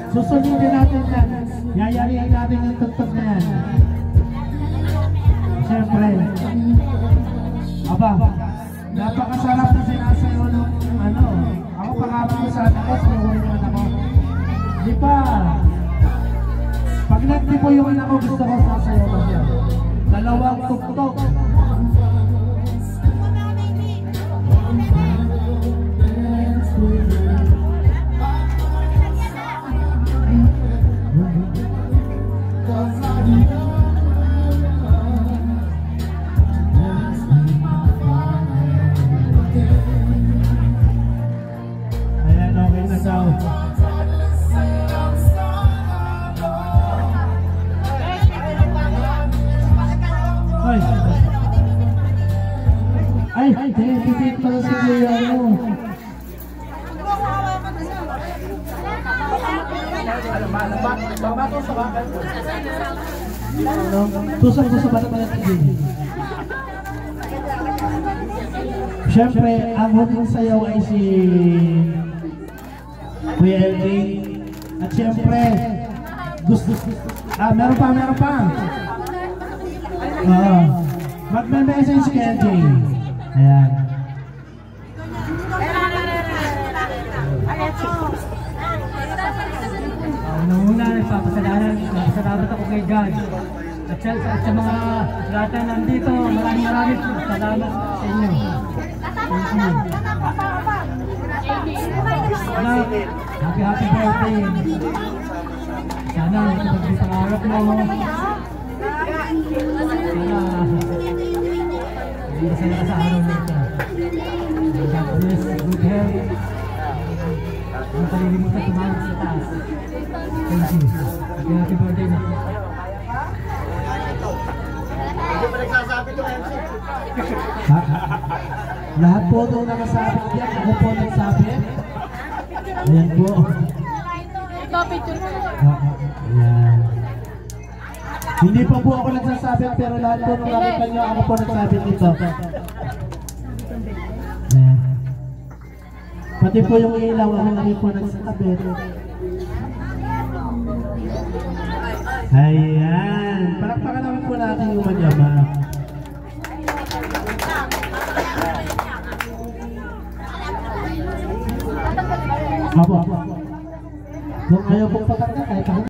Susundin natin yan. Yayarihan natin yung tugtog na yan. Siyempre. Aba, napakasarap na sinasayo ng ano. Ako pangalan ko sa atin ko, sinuhin yung anak ko. Di pa. Pag nagtipo yung anak ko, gusto ko sasayo ko siya. Dalawang tugtog. Ay, pipit pala si Kuya mo. Tusang ko sa bata-bata tigil. Siyempre, ang huling sayaw ay si Kuya LJ. At siyempre, gusto. Meron pa. Magme-message si LJ. Ayan. Una, nagpapasalamat ako kay God. At sa mga lahat na nandito, maraming salamat sa inyo. Happy birthday. Sana ito pangarap mo. Sana masaya ka sa araw na ito. God bless, good health. Huwag kalilimutan tumakas sa taas. Thank you. Happy birthday na. Hindi pa nagsasabi ito, MC. Lahat po itong nakasabi yan. Ako po nagsabi. Ayan po. Ito, picture mo. Ayan. Hindi pa po ako nagsasabi, pero lahat po nung nakita nyo, ako po nagsabi dito. Ayan. Pati po yung ilaw, ako lagi po nagsasabi. Ayan. Palakpakan naman po natin yung manyama. Apo.